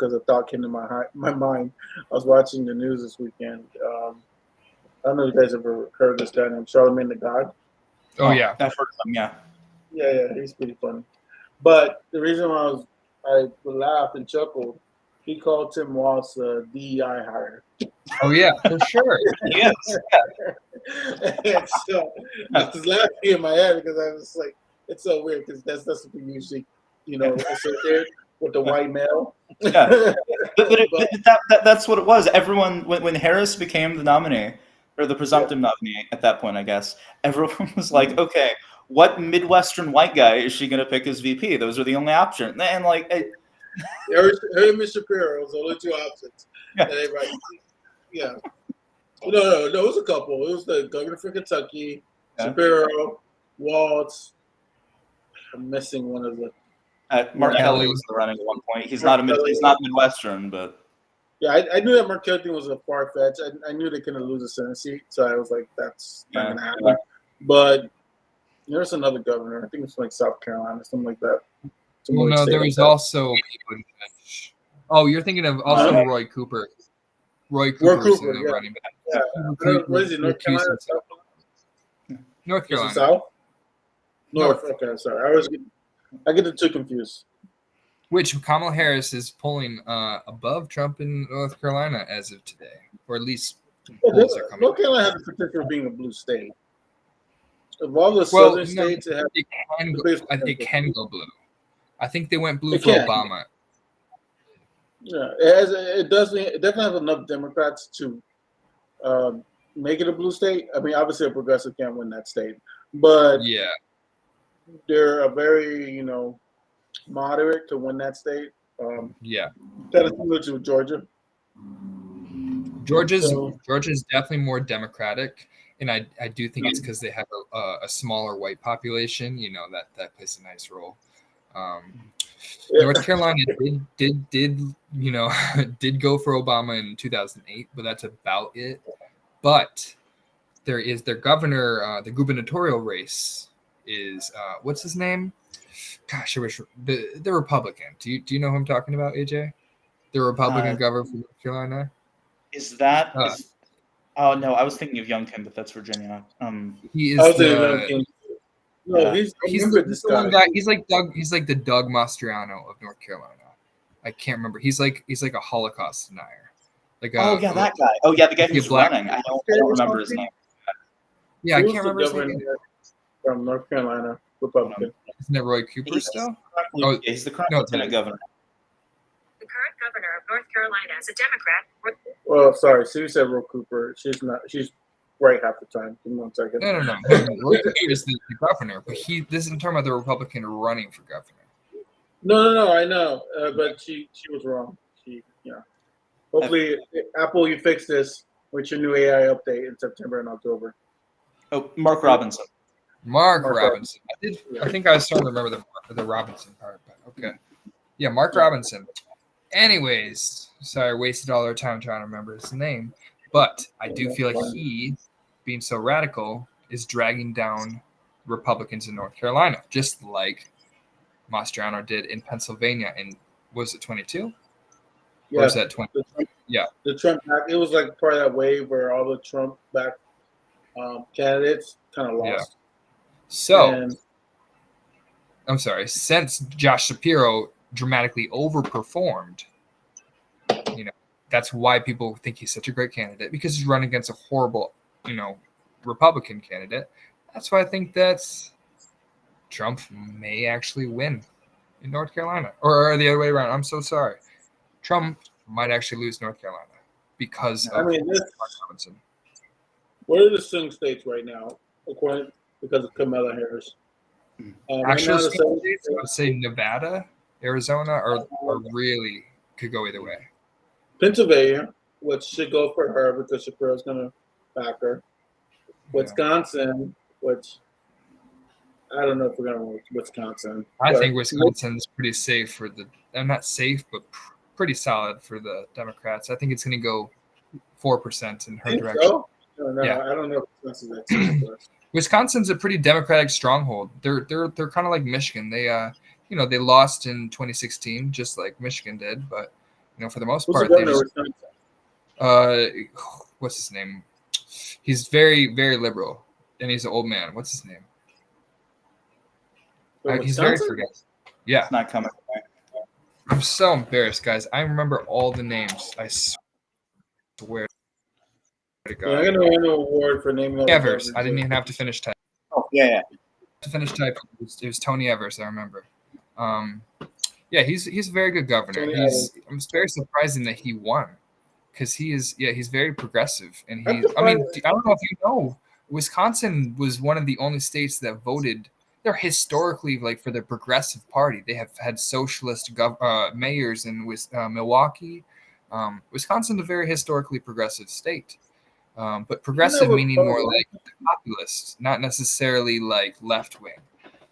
because a thought came to my mind. I was watching the news this weekend. I don't know if you guys ever heard of this guy named Charlemagne the God. Oh yeah, I've heard of him. Yeah. Yeah, he's pretty funny. But the reason why I laughed and chuckled, he called Tim Walz a DEI hire. oh yeah, for sure. Yes. And so I was laughing in my head because I was like, it's so weird because that's what we usually, associate with the white male. Yeah. That's what it was. Everyone, when Harris became the nominee, or the presumptive nominee at that point, I guess, everyone was like, okay, what Midwestern white guy is she going to pick as VP? Those are the only options. And like, her and Mr. Shapiro was the only two options. Yeah. Yeah. No, it was a couple. It was the governor from Kentucky, Shapiro, Walz. I'm missing one of the. Mark Kelly was running at one point. He's not Midwestern, but. Yeah, I knew that Mark Kelly thing was a far fetch. I knew they couldn't lose a Senate seat, so I was like, that's not going to happen. Yeah. But there's another governor. I think it's like South Carolina, something like that. Well, no, there was also. Oh, you're thinking of also Roy Cooper. Roy Cooper is in the running back. Yeah. What is it, North Carolina? North Carolina. South? North. Okay, sorry. I get the two confused. Which Kamala Harris is polling above Trump in North Carolina as of today, or at least polls are coming. North Carolina has the potential of being a blue state. Of all the southern states, it can go blue. I think they went blue for Obama. Yeah, it definitely has enough Democrats to make it a blue state. I mean, obviously a progressive can't win that state, but they're a very moderate to win that state. That is similar to Georgia. Georgia's definitely more Democratic, and I do think it's because they have a smaller white population. That plays a nice role. North Carolina did did go for Obama in 2008, but that's about it. But there is their governor, the gubernatorial race is what's his name? Gosh, I wish the Republican. Do you know who I'm talking about, AJ? The Republican governor from North Carolina. Is that? Oh no, I was thinking of Youngkin, but that's Virginia. He is he's the one guy. He's like the Doug Mastriano of North Carolina. I can't remember. He's like a Holocaust denier. Like that guy. Oh yeah, the guy who's running. I don't remember his name. Yeah, I can't remember his name. From North Carolina, Republican. Isn't it Roy Cooper still? He's the current lieutenant governor. The current governor of North Carolina is a Democrat. Well, sorry, Sue said Roy Cooper. She's not. She's right half the time. Give me 1 second. No. Roy Cooper is the governor, but this isn't talking about the Republican running for governor. No. I know, but she was wrong. Hopefully, Apple, you fix this with your new AI update in September and October. Oh, Mark Robinson. Mark Robinson. I think I started to remember the Robinson part, but okay. Yeah, Mark Robinson. Anyways, sorry, I wasted all our time trying to remember his name, but I do feel like he, being so radical, is dragging down Republicans in North Carolina, just like Mastriano did in Pennsylvania in, was it 22? Yeah. Or was that 20? The Trump back, it was like part of that wave where all the Trump back candidates kind of lost. Yeah. So, I'm sorry, since Josh Shapiro dramatically overperformed, that's why people think he's such a great candidate, because he's running against a horrible, Republican candidate. That's why I think Trump may actually win in North Carolina, or the other way around. I'm so sorry. Trump might actually lose North Carolina because of Mark Robinson. What are the swing states right now, because of Kamala Harris? Actually, states, I would say Nevada, Arizona, or really could go either way. Pennsylvania, which should go for her because Shapiro's going to back her. Wisconsin, which I don't know if we're going to win Wisconsin. I think Wisconsin's pretty safe for not safe, but pretty solid for the Democrats. I think it's going to go 4% in her direction. So? No, yeah. I don't know if Wisconsin's that safe. Wisconsin's a pretty Democratic stronghold. They're kind of like Michigan. They they lost in 2016 just like Michigan did, but For the most Who's part, the governor of Wisconsin? What's his name? He's very, very liberal, and he's an old man. What's his name? He's very forgetful. Yeah, It's not coming back. I'm so embarrassed, guys. I remember all the names. I swear to God. Yeah, I'm gonna win an award for naming all the Evers. governors. I didn't even have to finish typing. Oh, yeah. To finish typing, it was Tony Evers. I remember. Yeah, he's a very good governor. I'm very surprising that he won, because he's very progressive, and I don't know if you know, Wisconsin was one of the only states that voted. They're historically for the Progressive Party. They have had socialist mayors in Milwaukee. Wisconsin's a very historically progressive state, but progressive meaning more like populist, not necessarily like left wing.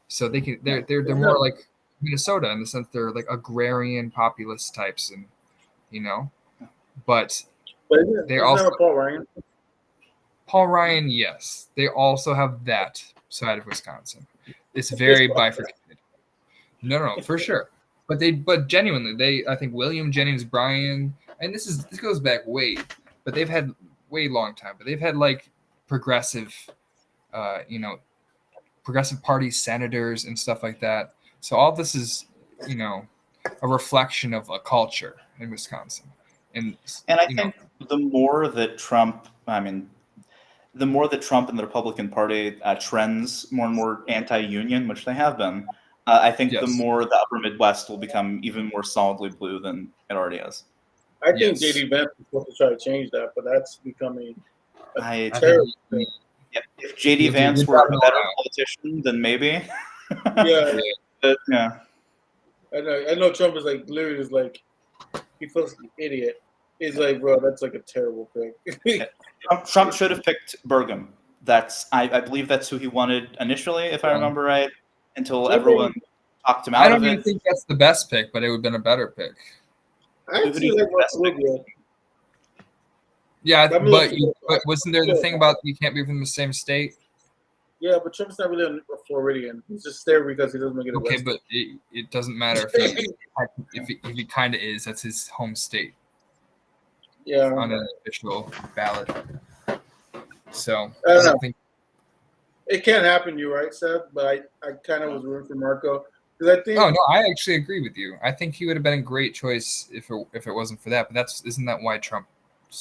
So they're more like Minnesota in the sense they're like agrarian populist types, and but they're also Paul Ryan. Yes, they also have that side of Wisconsin. It's very bifurcated. No, for sure. But genuinely, I think William Jennings Bryan, and this goes back way, but they've had way long time. But they've had like progressive, progressive party senators and stuff like that. So all this is, a reflection of a culture in Wisconsin. And I think the more that Trump and the Republican Party trends more and more anti-union, which they have been, I think the more the upper Midwest will become even more solidly blue than it already is. I think J.D. Vance is supposed to try to change that, but that's becoming terrible thing. If J.D. Vance were a better politician, then maybe. Yeah. But, yeah. I know Trump is literally he feels like an idiot. He's like, bro, that's like a terrible pick. Trump should have picked Burgum. I believe that's who he wanted initially, if I remember right, until everyone talked him out of it. I don't even think that's the best pick, but it would have been a better pick. I actually like Rubio. Yeah, but wasn't there the thing about you can't be from the same state? Yeah, but Trump's not really a Floridian. He's just there because he doesn't make it. Okay, but it doesn't matter if he kind of is. That's his home state. Yeah, on an official ballot. So I don't think it can't happen. You're right, Seth. But I kind of was rooting for Marco because I think. Oh no, I actually agree with you. I think he would have been a great choice if it wasn't for that. But isn't that why Trump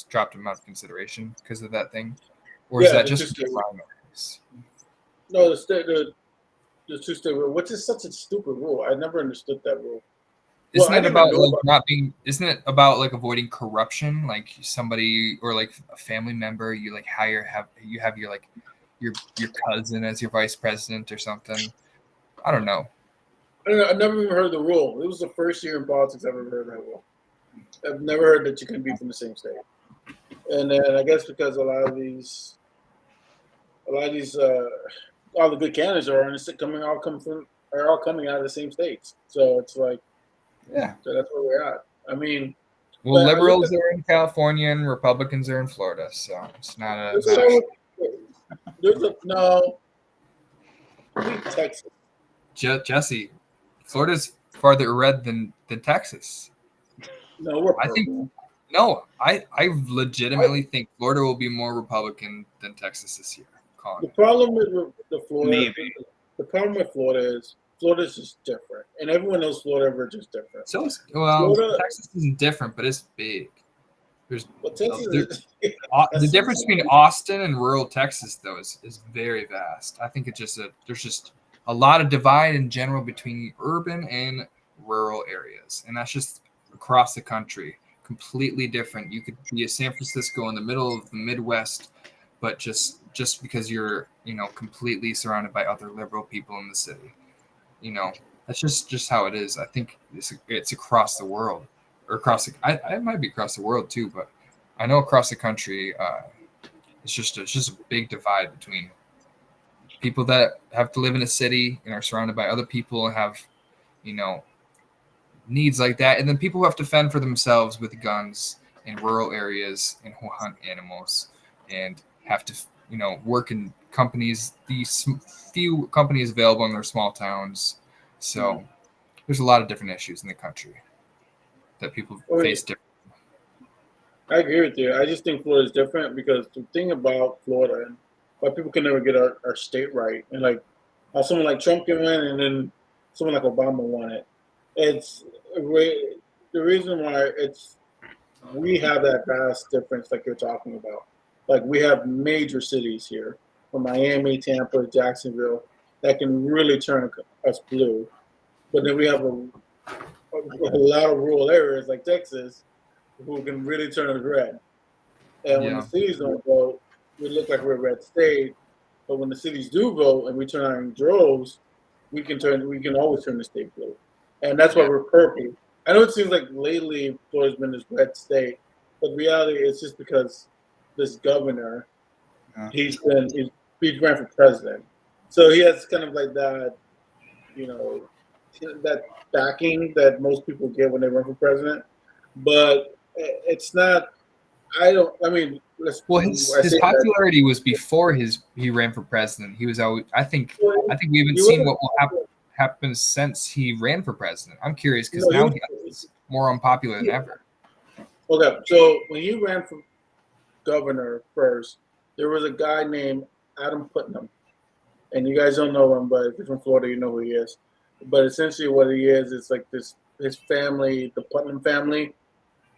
dropped him out of consideration because of that thing, or is that just the primaries? No, the two-state rule, which is such a stupid rule. I never understood that rule. Isn't it about not being? Isn't it about avoiding corruption? Like somebody or a family member, you have your your cousin as your vice president or something. I don't know. I never even heard the rule. It was the first year in politics I've ever heard that rule. I've never heard that you can be from the same state. And then I guess because a lot of these all the good candidates are all coming out of the same states. So it's so that's where we're at. I mean, liberals are in California and Republicans are in Florida, so it's not a. Texas. Jesse, Florida's farther red than Texas. No, I legitimately think Florida will be more Republican than Texas this year. The problem with the problem with Florida is Florida's just different, and everyone knows Florida is just different. Texas isn't different, but it's big. The difference between Austin and rural Texas, though, is very vast. I think there's just a lot of divide in general between urban and rural areas, and that's just across the country, completely different. You could be a San Francisco in the middle of the Midwest, but just because you're completely surrounded by other liberal people in the city, that's just how it is. I think it's across the world, or I might be across the world too, but I know across the country, it's just a big divide between people that have to live in a city and are surrounded by other people and have needs like that, and then people who have to fend for themselves with guns in rural areas and who hunt animals and have to work in companies, these few companies available in their small towns. So there's a lot of different issues in the country. that people Oh, face different. I agree with you. I just think Florida is different because the thing about Florida and why people can never get our state right, and like how someone like Trump can win and then someone like Obama won it. It's the reason why we have that vast difference like you're talking about. Like we have major cities here, from Miami, Tampa, Jacksonville, that can really turn us blue. But then we have a lot of rural areas like Texas who can really turn us red. And when the cities don't vote, we look like we're a red state. But when the cities do vote and we turn out in droves, we can always turn the state blue. And that's why we're purple. I know it seems like lately Florida's been this red state, but in reality it's just because this governor, he ran for president. So he has kind of like that, that backing that most people get when they run for president. But it's not. I mean, his popularity was before he ran for president. He was always. I think we haven't seen what will happen since he ran for president. I'm curious because now he's more unpopular than ever. Okay, so when he ran for governor first, there was a guy named Adam Putnam, and you guys don't know him, but if you're from Florida, you know who he is. But essentially, what he is like his family, the Putnam family.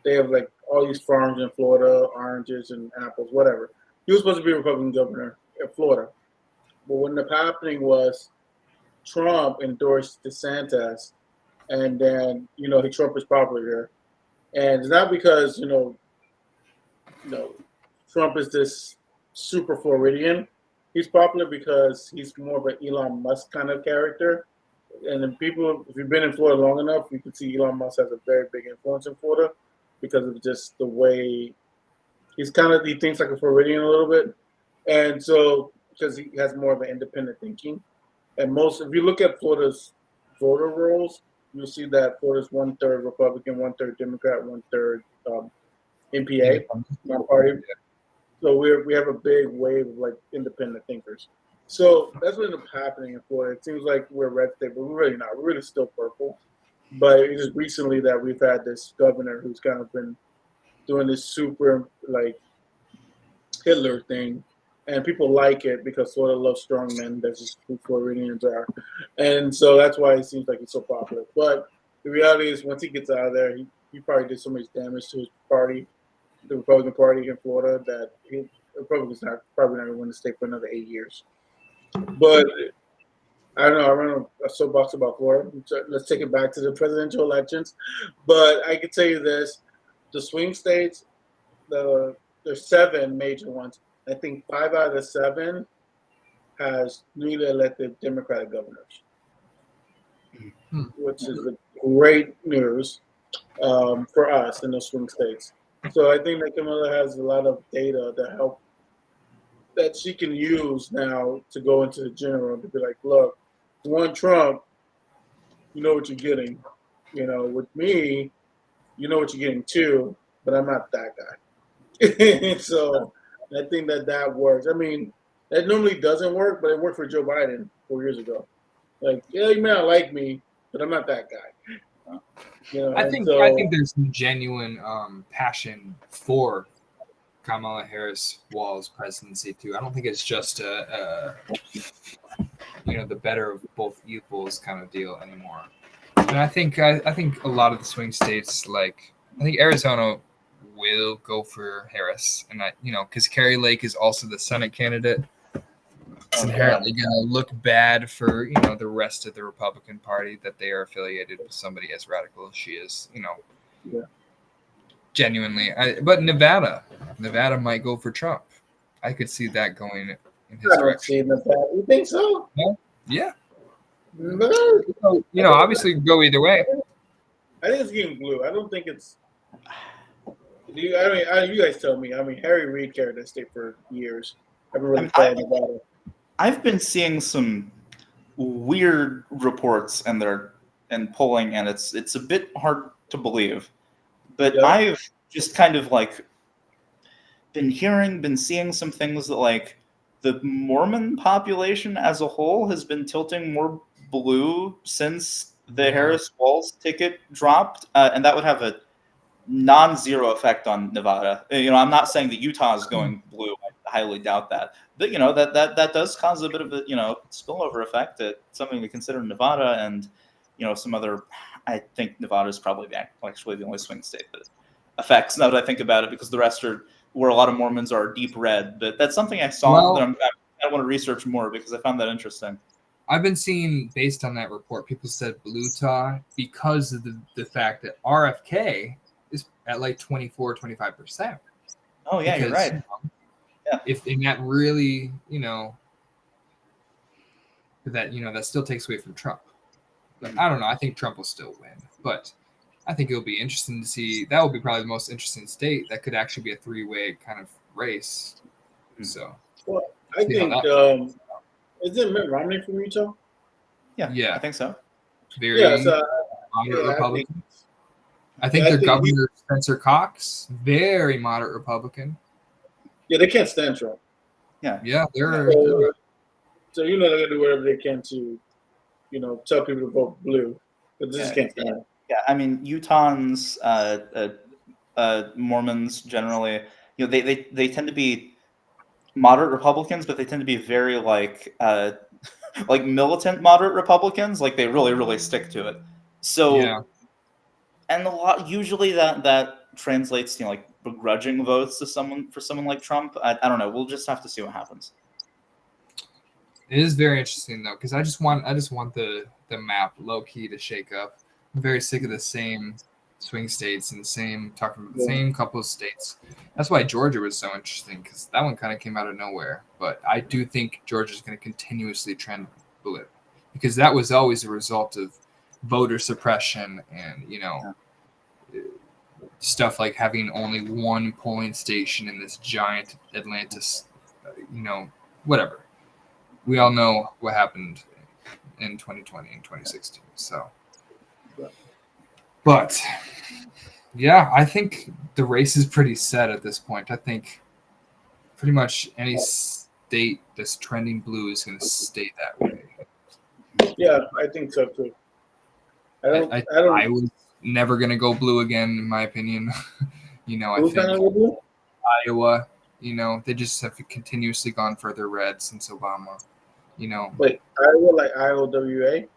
They have like all these farms in Florida, oranges and apples, whatever. He was supposed to be a Republican governor of Florida. But what ended up happening was Trump endorsed DeSantis, and then, Trump is popular there. And it's not because, Trump is this super Floridian. He's popular because he's more of an Elon Musk kind of character. And then people, if you've been in Florida long enough, you can see Elon Musk has a very big influence in Florida, because of just the way he thinks like a Floridian a little bit. And so, because he has more of an independent thinking. And if you look at Florida's voter rolls, you'll see that Florida's 1/3 Republican, 1/3 Democrat, 1/3 NPA, non-party. So we have a big wave of like independent thinkers. So that's what ended up happening in Florida. It seems like we're red state, but we're really not. We're really still purple. But it's just recently that we've had this governor who's kind of been doing this super like Hitler thing, and people like it because Florida loves strong men. That's just who Floridians are, and so that's why it seems like he's so popular. But the reality is, once he gets out of there, he probably did so much damage to his party, the Republican Party in Florida, that Republicans probably not going to win the state for another 8 years. But I don't know. I run a soapbox about Florida. Let's take it back to the presidential elections. But I can tell you this: the swing states, there's 7 major ones. I think 5 out of the 7 has newly elected Democratic governors, which is great news for us in those swing states. So I think that Kamala has a lot of data that she can use now to go into the general to be like, look, you want Trump, you know what you're getting. With me, you know what you're getting too, but I'm not that guy. So I think that works. I mean, that normally doesn't work, but it worked for Joe Biden 4 years ago. Like, yeah, you may not like me, but I'm not that guy. I think there's some genuine passion for Kamala Harris Walz presidency too. I don't think it's just the better of both equals kind of deal anymore. And I think a lot of the swing states, like I think Arizona will go for Harris, and because Kari Lake is also the Senate candidate, it's inherently going to look bad for the rest of the Republican Party that they are affiliated with somebody as radical as she is. Genuinely, but Nevada might go for Trump. I could see that going in his direction. You think so? Yeah. No. Obviously go either way. I think it's getting blue. I don't think it's. You guys tell me. I mean, Harry Reid carried that state for years. I've been really following Nevada. I've been seeing some weird reports and polling, and it's a bit hard to believe. But I've just kind of like been seeing some things that like the Mormon population as a whole has been tilting more blue since the Harris Walz ticket dropped, and that would have a non-zero effect on Nevada. I'm not saying that Utah is going blue. I highly doubt that. But that does cause a bit of a spillover effect. Something to consider in Nevada, and some other. I think Nevada is probably actually the only swing state that affects. Now that I think about it, because the rest are where a lot of Mormons are deep red. But that's something I saw that I want to research more because I found that interesting. I've been seeing, based on that report, people said Bluetah because of the fact that RFK is at like 24-25%. Oh yeah, you're right. Yeah. If and that really, that still takes away from Trump. But I don't know. I think Trump will still win, but I think it'll be interesting to see. That will be probably the most interesting state. That could actually be a three-way kind of race. So, well, I think is it Mitt Romney from Utah? Yeah, I think so. Very moderate Republican. I think their governor, Spencer Cox, very moderate Republican. Yeah, they can't stand Trump. Yeah, so they're gonna do whatever they can to, tell people to vote blue, but they just can't stand it. Yeah, I mean Utahns, Mormons generally, they tend to be moderate Republicans, but they tend to be very like militant moderate Republicans. Like they really, really stick to it. So, and usually that translates to like begrudging votes to someone like Trump. I don't know. We'll just have to see what happens. It is very interesting though, because I just want the map low key to shake up. I'm very sick of the same swing states and talking about the same couple of states. That's why Georgia was so interesting, because that one kind of came out of nowhere. But I do think Georgia is going to continuously trend blue, because that was always a result of voter suppression and stuff like having only one polling station in this giant Atlantis, whatever. We all know what happened in 2020 and 2016. So, but yeah, I think the race is pretty set at this point. I think pretty much any state that's trending blue is going to stay that way. Yeah, I think so too. I was never going to go blue again, in my opinion. I think Iowa, they just have continuously gone further red since Obama. Wait, Iowa, like IOWA?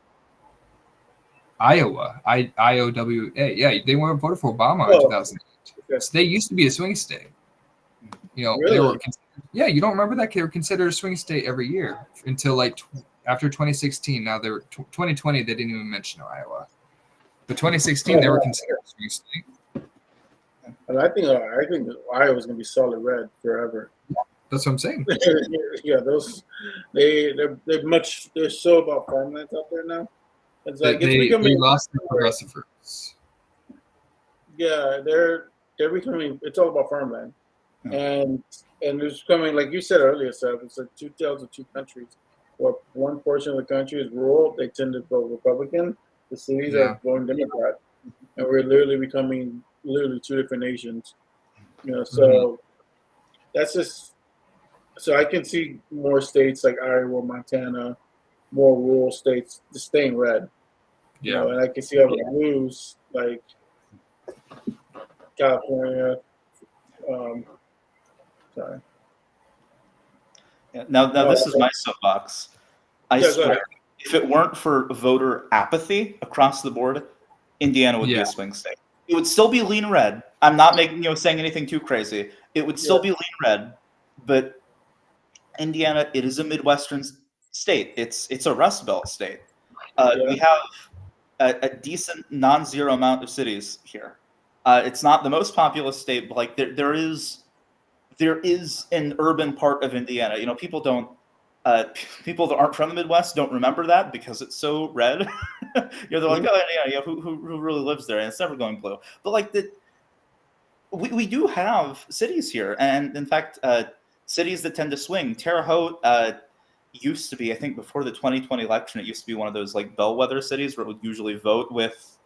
Iowa, IOWA. Yeah, they voted for Obama in 2008. Okay. So they used to be a swing state. Really? They were. Yeah, you don't remember that? They were considered a swing state every year until after 2016. Now they were 2020. They didn't even mention Iowa, but 2016 they were considered a swing state. And I think Iowa's gonna be solid red forever. That's what I'm saying. Yeah, they're so about farmlands out there now. It's like they lost their progressive roots. Yeah, they're becoming. It's all about farmland, and it's becoming, like you said earlier, Seth. It's like two tales of two countries. Where one portion of the country is rural, they tend to vote Republican. The cities are voting Democrat, and we're literally becoming two different nations. So that's just. So I can see more states like Iowa, Montana, more rural states just staying red. Yeah. And I can see other blues like California. Sorry. Yeah, now this is my soapbox. I swear, if it weren't for voter apathy across the board, Indiana would be a swing state. It would still be lean red. I'm not saying anything too crazy. It would still be lean red, but Indiana, it is a Midwestern state. It's a Rust Belt state. We have a decent non-zero amount of cities here. It's not the most populous state, but like there is an urban part of Indiana. People that aren't from the Midwest don't remember that because it's so red. They're like, oh yeah, who really lives there? And it's never going blue. But like we do have cities here, and in fact. Cities that tend to swing. Terre Haute used to be, I think, before the 2020 election, it used to be one of those like bellwether cities where it would usually vote with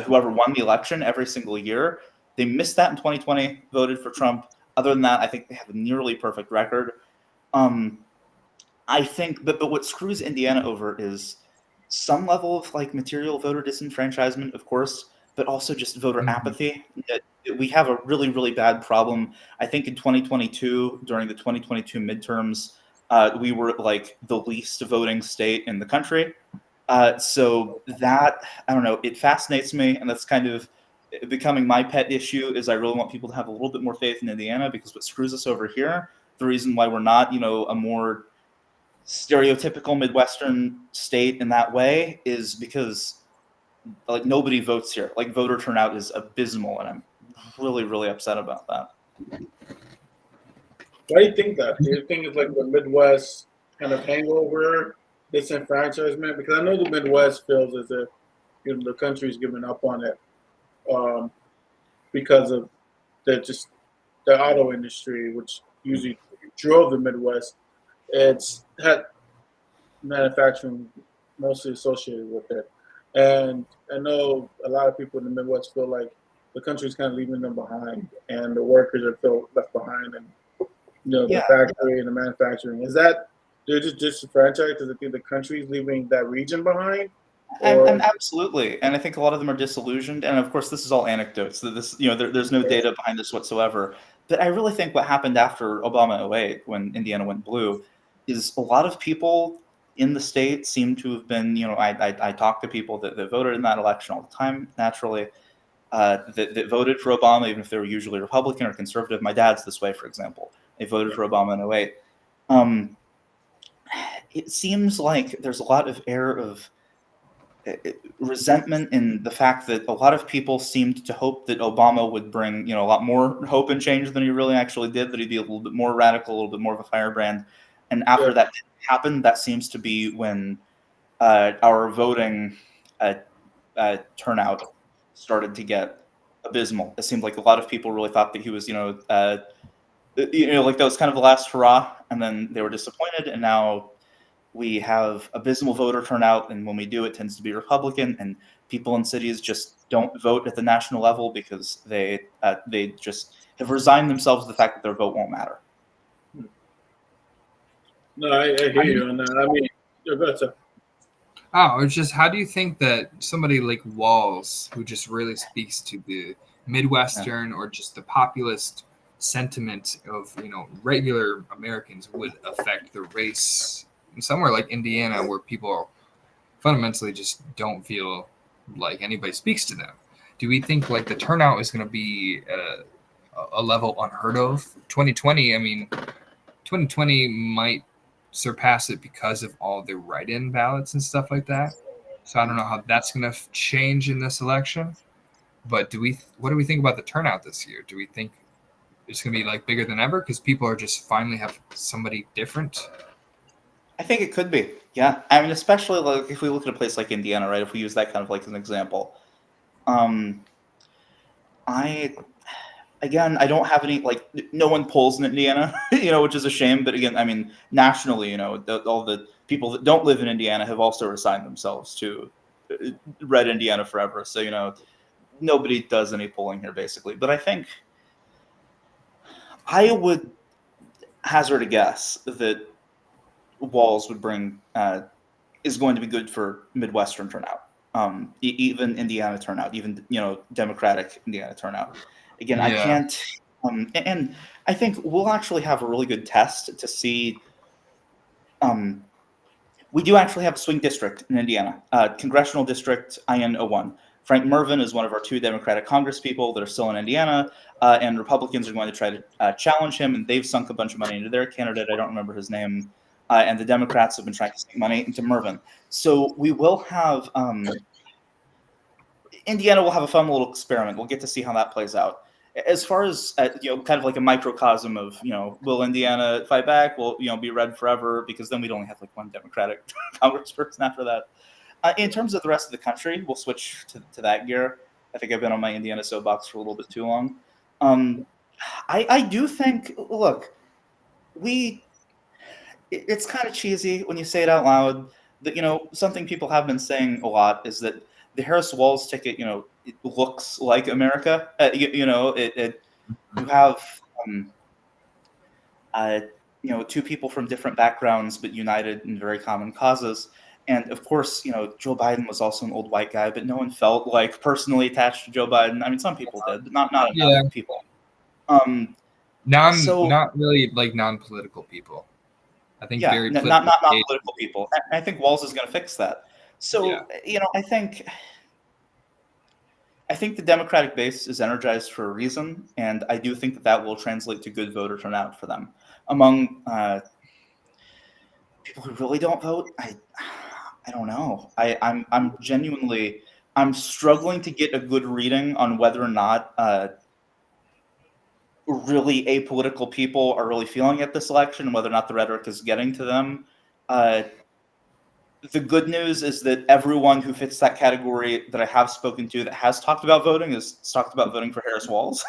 whoever won the election every single year. They missed that in 2020, voted for Trump. Other than that, I think they have a nearly perfect record. I think, but what screws Indiana over is some level of like material voter disenfranchisement, of course, but also just voter Mhm. apathy. We have a really, really bad problem. I think in 2022, during the 2022 midterms, we were like the least voting state in the country. So that, I don't know, it fascinates me, and that's kind of becoming my pet issue. Is I really want people to have a little bit more faith in Indiana, because what screws us over here, the reason why we're not, a more stereotypical Midwestern state in that way, is because like nobody votes here. Like voter turnout is abysmal, and I'm really, really upset about that. Why do you think that? Do you think it's like the Midwest kind of hangover, disenfranchisement? Because I know the Midwest feels as if the country's giving up on it um, because of the auto industry, which usually drove the Midwest. It's had manufacturing mostly associated with it, and I know a lot of people in the Midwest feel like the country's kind of leaving them behind, and the workers are feel left behind, and the factory and the manufacturing. Is that they're just disenfranchised because they think the country's leaving that region behind? I'm absolutely, and I think a lot of them are disillusioned. And of course, this is all anecdotes. So this, there's no data behind this whatsoever. But I really think what happened after Obama 08, when Indiana went blue, is a lot of people in the state seem to have been, I talk to people that voted in that election all the time, naturally, that voted for Obama, even if they were usually Republican or conservative. My dad's this way, for example. They voted for Obama in 08. It seems like there's a lot of air of resentment in the fact that a lot of people seemed to hope that Obama would bring, a lot more hope and change than he really actually did, that he'd be a little bit more radical, a little bit more of a firebrand. And after that didn't happen, that seems to be when our voting turnout started to get abysmal. It seemed like a lot of people really thought that he was, like that was kind of the last hurrah, and then they were disappointed, and now we have abysmal voter turnout, and when we do, it tends to be Republican, and people in cities just don't vote at the national level because they just have resigned themselves to the fact that their vote won't matter. No, I hear you on that. I mean, go ahead, sir. Oh, it's just, how do you think that somebody like Walz, who just really speaks to the Midwestern or just the populist sentiment of regular Americans, would affect the race in somewhere like Indiana, where people fundamentally just don't feel like anybody speaks to them? Do we think like the turnout is going to be a level unheard of? 2020, I mean, 2020 might surpass it because of all the write-in ballots and stuff like that. So I don't know how that's going to change in this election. But what do we think about the turnout this year? Do we think it's going to be like bigger than ever because people are just finally have somebody different? I think it could be. Yeah. I mean, especially like if we look at a place like Indiana, right? If we use that kind of like as an example. I don't have any, like, no one polls in Indiana, which is a shame. But again, I mean, nationally, all the people that don't live in Indiana have also resigned themselves to red Indiana forever. So, nobody does any polling here, basically. But I think I would hazard a guess that Walz would bring is going to be good for Midwestern turnout, even Indiana turnout, even Democratic Indiana turnout. Again, I can't, and I think we'll actually have a really good test to see. We do actually have a swing district in Indiana, congressional district IN01. Frank Mervyn is one of our 2 Democratic congresspeople that are still in Indiana, and Republicans are going to try to challenge him, and they've sunk a bunch of money into their candidate. I don't remember his name. And the Democrats have been trying to sink money into Mervyn. So we will have Indiana will have a fun little experiment. We'll get to see how that plays out. As far as kind of like a microcosm of will Indiana fight back? Will be red forever? Because then we'd only have like 1 Democratic congressperson after that. In terms of the rest of the country, we'll switch to that gear. I think I've been on my Indiana soapbox for a little bit too long. I do think, look, it's kind of cheesy when you say it out loud, that something people have been saying a lot is that the Harris Walz ticket, it looks like America. You have 2 people from different backgrounds but united in very common causes. And of course, Joe Biden was also an old white guy, but no one felt like personally attached to Joe Biden. I mean, some people did, but not enough people. Not really like non-political people. I think very not political people. And I think Walz is going to fix that. So I think the Democratic base is energized for a reason, and I do think that will translate to good voter turnout for them. Among people who really don't vote, I don't know. I'm genuinely struggling to get a good reading on whether or not really apolitical people are really feeling at this election, and whether or not the rhetoric is getting to them. The good news is that everyone who fits that category that I have spoken to that has talked about voting has talked about voting for Harris Walz,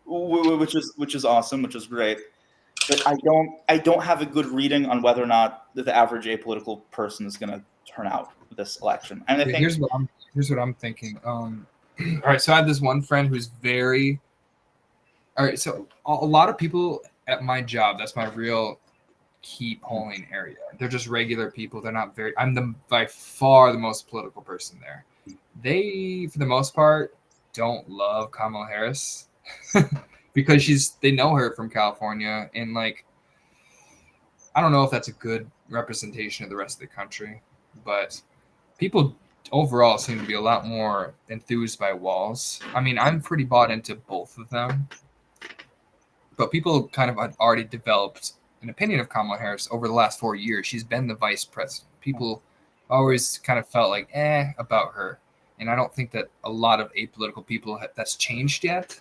which is awesome, which is great. But I don't have a good reading on whether or not the average apolitical person is going to turn out this election. And I think here's what I'm thinking. All right, so I have this one friend who's very. All right, so a lot of people at my job, that's my real key polling area. They're just regular people. They're not very. I'm by far the most political person there. They, for the most part, don't love Kamala Harris because they know her from California, and like, I don't know if that's a good representation of the rest of the country, but people overall seem to be a lot more enthused by Walz. I mean, I'm pretty bought into both of them, but people kind of had already developed an opinion of Kamala Harris over the last 4 years. She's been the vice president. People always kind of felt like about her, and I don't think that a lot of apolitical people that's changed yet.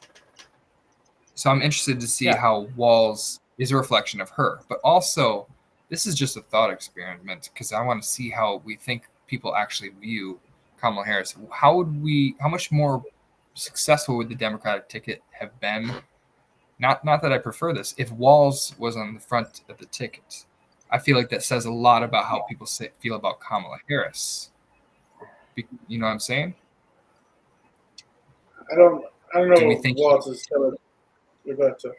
So I'm interested to see how Walz is a reflection of her, but also this is just a thought experiment because I want to see how we think people actually view Kamala Harris. How much more successful would the Democratic ticket have been? Not that I prefer this. If Walz was on the front of the ticket, I feel like that says a lot about how people feel about Kamala Harris. You know what I'm saying? I don't know if Walz is still about to.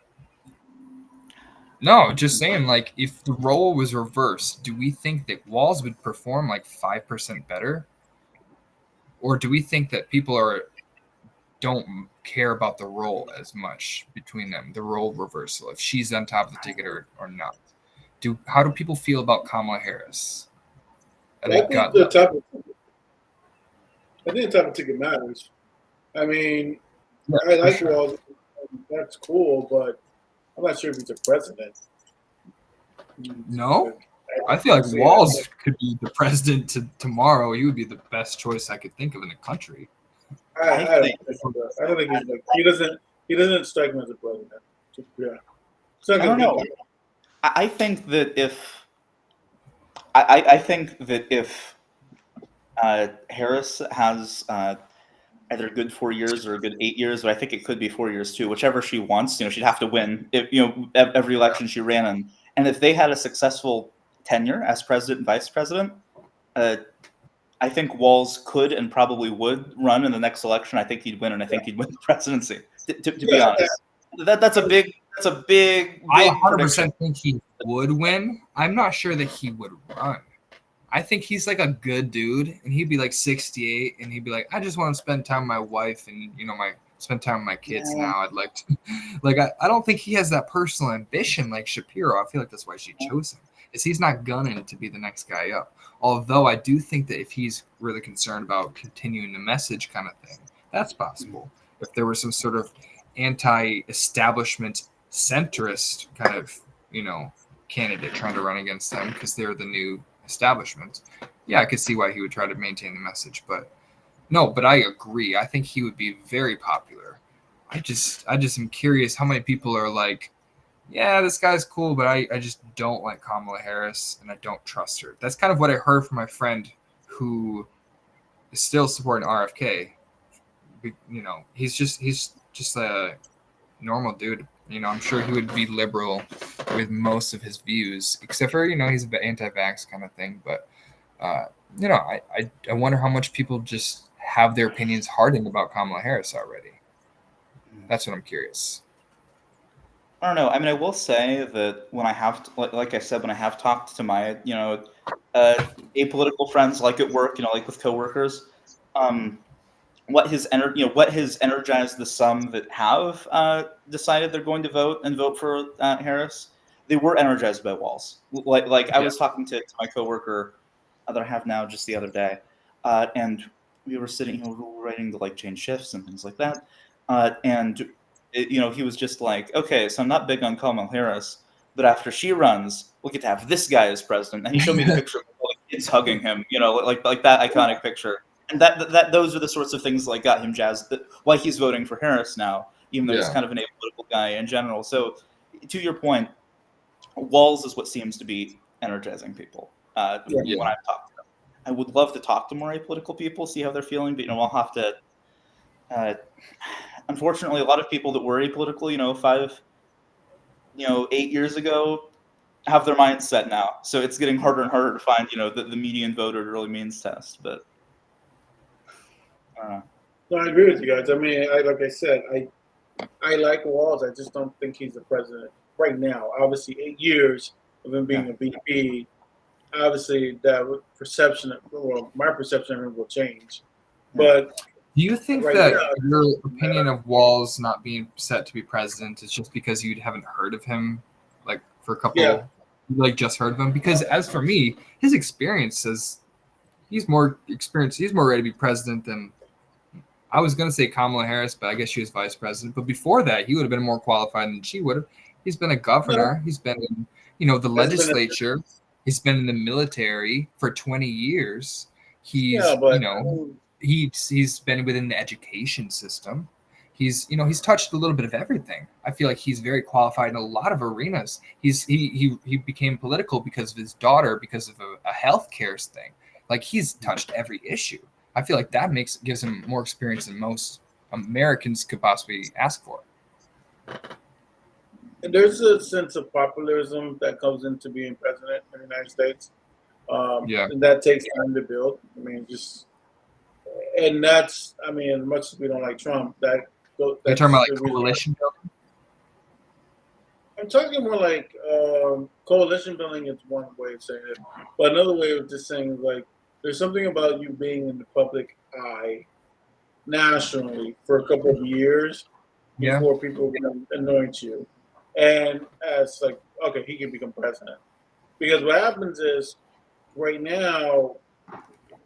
No, just saying, like, if the role was reversed, do we think that Walz would perform like 5% better? Or do we think that people don't care about the role as much between them, the role reversal, if she's on top of the ticket or not? How do people feel about Kamala Harris? I think the type of ticket matters. I mean, I like Walz. That's cool, but I'm not sure if he's a president. No? I feel like Walz could be the president tomorrow. He would be the best choice I could think of in the country. I don't think he's like he doesn't strike me as a president. Yeah. I don't know. I think that if Harris has either a good 4 years or a good 8 years, but I think it could be 4 years too, whichever she wants. She'd have to win every election she ran in. And if they had a successful tenure as president and vice president, I think Walz could and probably would run in the next election. I think he'd win, and I think he'd win the presidency. To be honest, that's a big. I 100% think he would win. I'm not sure that he would run. I think he's like a good dude, and he'd be like 68, and he'd be like, I just want to spend time with my wife and spend time with my kids now. I'd like to, I don't think he has that personal ambition like Shapiro. I feel like that's why she chose him. Is he's not gunning to be the next guy up. Although I do think that if he's really concerned about continuing the message kind of thing, that's possible. If there was some sort of anti-establishment centrist kind of, candidate trying to run against them because they're the new establishment, I could see why he would try to maintain the message. But I agree. I think he would be very popular. I just am curious how many people are like, yeah, this guy's cool, but I just don't like Kamala Harris and I don't trust her. That's kind of what I heard from my friend who is still supporting RFK. He's just a normal dude. I'm sure he would be liberal with most of his views, except for, he's an anti-vax kind of thing. But, I wonder how much people just have their opinions hardened about Kamala Harris already. That's what I'm curious. I don't know. I mean, I will say that when I have, like I said, when I have talked to my, apolitical friends, like at work, like with coworkers, what has energized the some that have decided they're going to vote for Harris. They were energized by Walz. Like I was talking to my coworker that I have now just the other day, and we were sitting, we were writing to like change shifts and things like that, and he was just like, okay, so I'm not big on Kamala Harris, but after she runs, we'll get to have this guy as president. And he showed me the picture of like, kids hugging him, like that iconic picture. And that those are the sorts of things like got him jazzed. Why he's voting for Harris now, even though he's kind of an apolitical guy in general. So, to your point, Walz is what seems to be energizing people when I've talked to them. I would love to talk to more apolitical people, see how they're feeling, but I'll have to. Unfortunately, a lot of people that were apolitical, 8 years ago, have their minds set now. So it's getting harder and harder to find, the median voter to really means test. But no, I agree with you guys. I mean, like I said, I like Walz. I just don't think he's the president right now. Obviously, 8 years of him being a VP, obviously that perception, my perception of him will change. But do you think that your opinion of Walz not being set to be president is just because you haven't heard of him, like for a couple, you just heard of him? Because as for me, his experience says he's more experienced. He's more ready to be president than. I was going to say Kamala Harris, but I guess she was vice president. But before that, he would have been more qualified than she would have. He's been a governor. No. He's been in, the legislature. He's been in the military for 20 years. He's, he's been within the education system. He's touched a little bit of everything. I feel like he's very qualified in a lot of arenas. He became political because of his daughter, because of a healthcare thing. Like he's touched every issue. I feel like that gives him more experience than most Americans could possibly ask for. And there's a sense of populism that comes into being president in the United States. And that takes time to build. I mean, as much as we don't like Trump, you're talking about like coalition building? I'm talking more like coalition building is one way of saying it. But another way of just saying like, there's something about you being in the public eye nationally for a couple of years before people can anoint you. And as like, okay, he can become president. Because what happens is right now,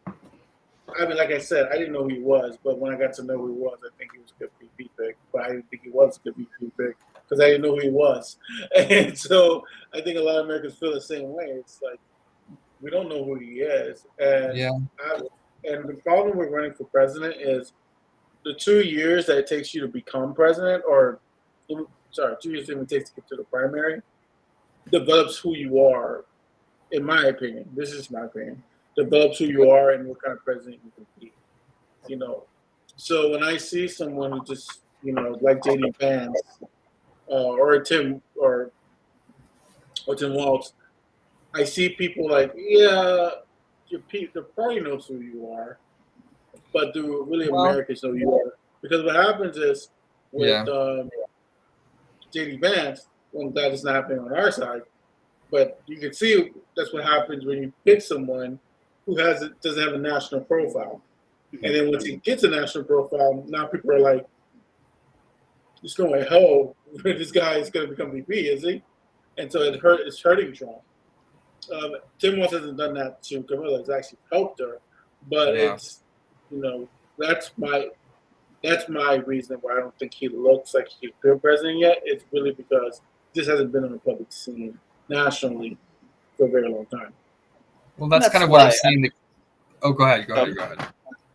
I mean, like I said, I didn't know who he was, but when I got to know who he was, I think he was a good VP pick. But I didn't think he was a good VP pick because I didn't know who he was. And so I think a lot of Americans feel the same way. It's like, we don't know who he is. And and the problem with running for president is the 2 years that it takes you to become president, 2 years it takes to get to the primary, develops who you are, in my opinion. This is my opinion. Develops who you are and what kind of president you can be. So when I see someone who just, like JD Vance or Tim Walz, I see people like, the party knows who you are, but do really Americans know who you are? Because what happens is with JD Vance, that is not happening on our side, but you can see that's what happens when you pick someone who doesn't have a national profile. And then once he gets a national profile, now people are like, it's going like, oh, this guy is going to become VP, is he? And so it's hurting Trump. Tim Walz hasn't done that to Camilla. It's actually helped her, but it's that's my reason why I don't think he looks like he's a good president yet. It's really because this hasn't been on the public scene nationally for a very long time. Well, that's kind of what I'm saying. Go ahead. Go ahead. I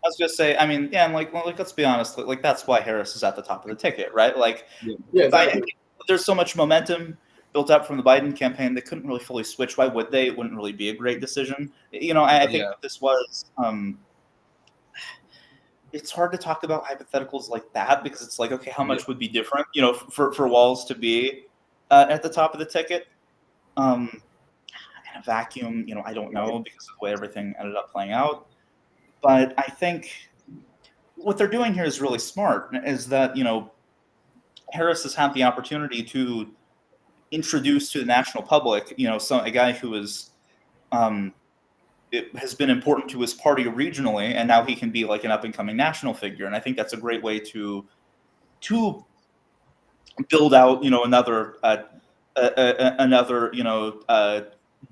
was gonna say, I mean, and like let's be honest, like that's why Harris is at the top of the ticket, right? Like, exactly. There's so much momentum built up from the Biden campaign, they couldn't really fully switch. Why would they? It wouldn't really be a great decision. I think this was. It's hard to talk about hypotheticals like that because it's like, okay, how much would be different? For Walz to be at the top of the ticket, in a vacuum. I don't know because of the way everything ended up playing out. But I think what they're doing here is really smart. Is that Harris has had the opportunity to introduced to the national public, a guy who is it has been important to his party regionally, and now he can be like an up and coming national figure. And I think that's a great way to build out, another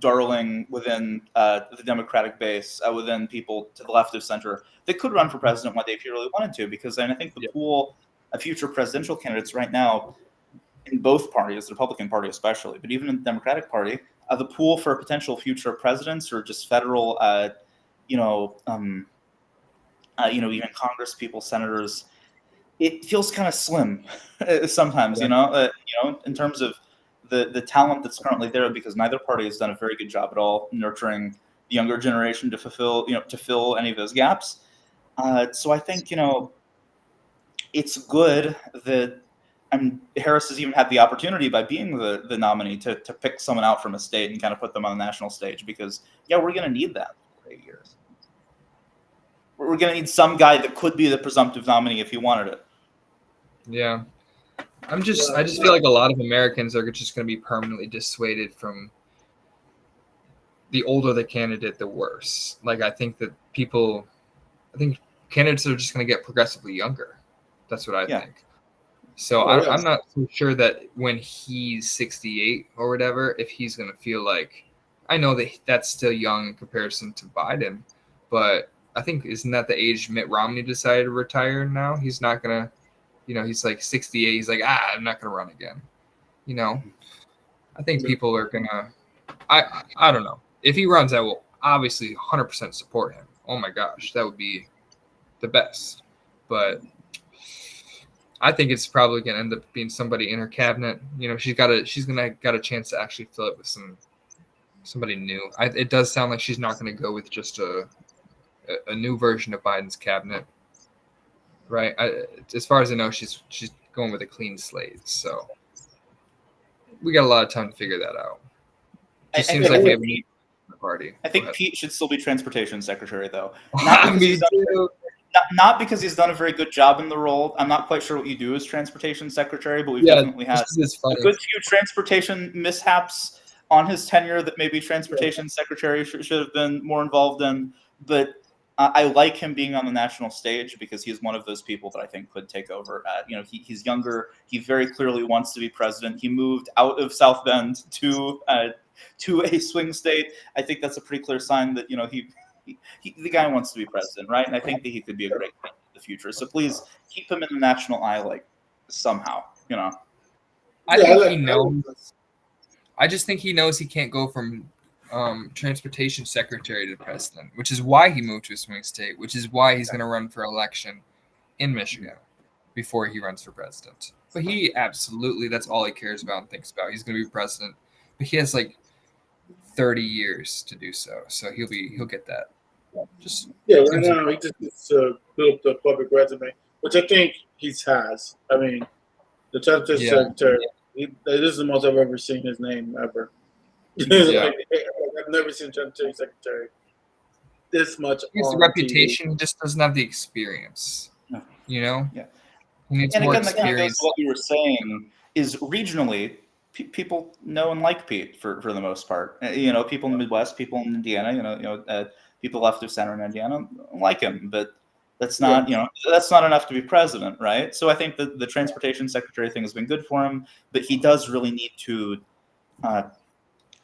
darling within the Democratic base, within people to the left of center that could run for president one day if he really wanted to. Because I think the pool of future presidential candidates right now in both parties, the Republican Party especially, but even in the Democratic Party, the pool for potential future presidents or just federal, even Congress people, senators, it feels kind of slim sometimes, in terms of the talent that's currently there, because neither party has done a very good job at all nurturing the younger generation to fill any of those gaps. So I think, it's good that Harris has even had the opportunity by being the nominee to pick someone out from a state and kind of put them on the national stage, because we're going to need that for 8 years. We're going to need some guy that could be the presumptive nominee if he wanted it. Yeah. I just feel like a lot of Americans are just going to be permanently dissuaded from the older the candidate, the worse. Like, I think candidates are just going to get progressively younger. That's what I think. So I'm not so sure that when he's 68 or whatever, if he's going to feel like, I know that that's still young in comparison to Biden, but I think, isn't that the age Mitt Romney decided to retire now? He's not going to, he's like 68. He's like, I'm not going to run again. I think people are going to, I don't know. If he runs, I will obviously 100% support him. Oh my gosh, that would be the best. But I think it's probably going to end up being somebody in her cabinet. She's got a chance to actually fill it with somebody new. It does sound like she's not going to go with just a new version of Biden's cabinet, right? As far as I know, she's going with a clean slate. So we got a lot of time to figure that out. It seems like we have a need for the party. I think Pete should still be transportation secretary, though. Me too. Not because he's done a very good job in the role. I'm not quite sure what you do as transportation secretary, but we've definitely had a good few transportation mishaps on his tenure that maybe transportation secretary should have been more involved in. But I like him being on the national stage because he's one of those people that I think could take over. He's younger. He very clearly wants to be president. He moved out of South Bend to a swing state. I think that's a pretty clear sign that the guy wants to be president, right? And I think that he could be a great thing in the future. So please keep him in the national eye, like, somehow, I think he knows. I just think he knows he can't go from transportation secretary to president, which is why he moved to a swing state, which is why he's going to run for election in Michigan before he runs for president. But he absolutely, that's all he cares about and thinks about. He's going to be president, but he has like 30 years to do so. So he'll get that. Right now he just needs to build the public resume, which I think he has. I mean, the transportation secretary. This is the most I've ever seen his name ever. I've never seen transportation secretary this much. He has the reputation, he just doesn't have the experience. Yeah. He needs and more again, experience. What we were saying is regionally, people know and like Pete for the most part. People in the Midwest, people in Indiana, people left of center in Indiana like him, but that's not, that's not enough to be president, right? So I think that the transportation secretary thing has been good for him, but he does really need to,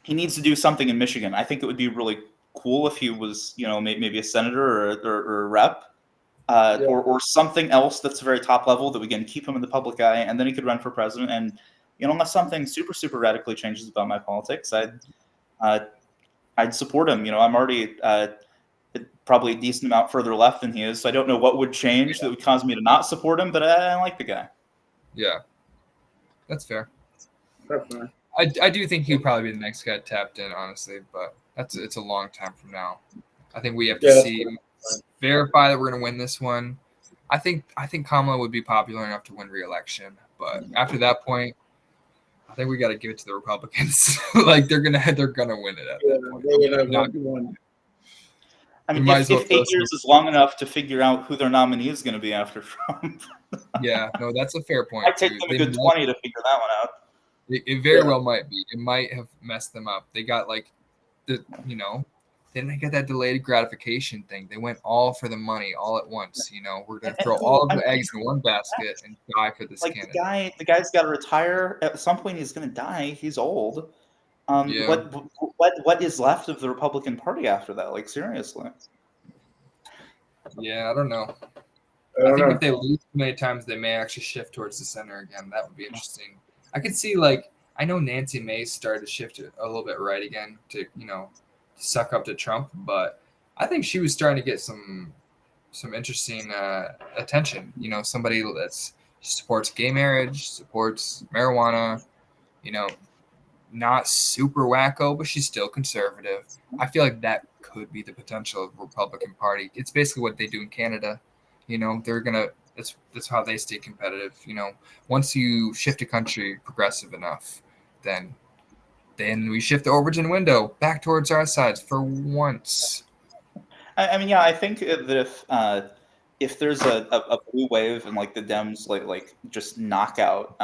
he needs to do something in Michigan. I think it would be really cool if he was, maybe a senator or a rep, or something else that's very top level that we can keep him in the public eye, and then he could run for president. And unless something super, super radically changes about my politics, I'd support him. I'm already probably a decent amount further left than he is, so I don't know what would change that would cause me to not support him, but I like the guy. Yeah, that's fair. Definitely. I do think he'd probably be the next guy tapped in, honestly, but it's a long time from now. I think we have to verify that we're going to win this one. I think Kamala would be popular enough to win re-election, but after that point, I think we got to give it to the Republicans. Like they're gonna win it at that point. They're gonna win. I mean, if 8 years is long enough to figure out who their nominee is going to be after Trump. Yeah, no, that's a fair point. I'd take them a good 20 to figure that one out. It very well might be. It might have messed them up. They got like they didn't get that delayed gratification thing. They went all for the money all at once. We're gonna throw all of the eggs in one basket and die for this candidate. The guy's got to retire at some point. He's gonna die. He's old. What is left of the Republican Party after that? Like, seriously. Yeah, I don't know. I think if they lose too many times, they may actually shift towards the center again. That would be interesting. I could see, I know Nancy May started to shift a little bit right again to, suck up to Trump, but I think she was starting to get some interesting attention. Somebody that supports gay marriage, supports marijuana, not super wacko, but she's still conservative. I feel like that could be the potential of the Republican Party. It's basically what they do in Canada. They're gonna. That's how they stay competitive. Once you shift a country progressive enough, then we shift the Overton window back towards our sides for once. I mean, yeah, I think that if there's a blue wave and the Dems just knock out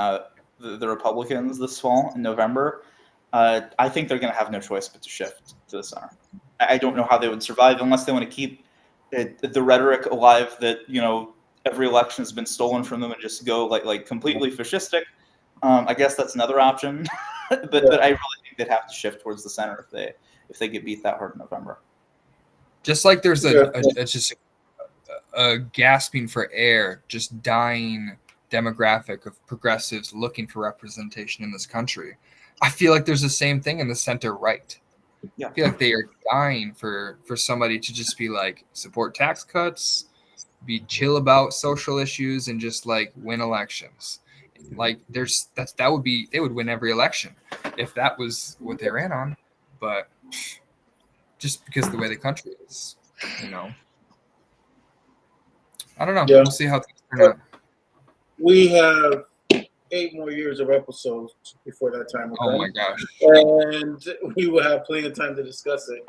the Republicans this fall in November, I think they're going to have no choice but to shift to the center. I don't know how they would survive unless they want to keep the rhetoric alive that every election has been stolen from them and just go like completely fascistic. I guess that's another option, but I really think they'd have to shift towards the center if they get beat that hard in November. Just like there's just a gasping for air, just dying demographic of progressives looking for representation in this country. I feel like there's the same thing in the center right. Yeah. I feel like they are dying for somebody to just be support tax cuts, be chill about social issues, and just win elections. They would win every election if that was what they ran on. But just because of the way the country is, I don't know. Yeah. We'll see how things turn out. We have 8 more years of episodes before that time. Oh my gosh! And we will have plenty of time to discuss it.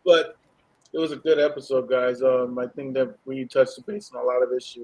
But it was a good episode, guys. I think that we touched base on a lot of issues.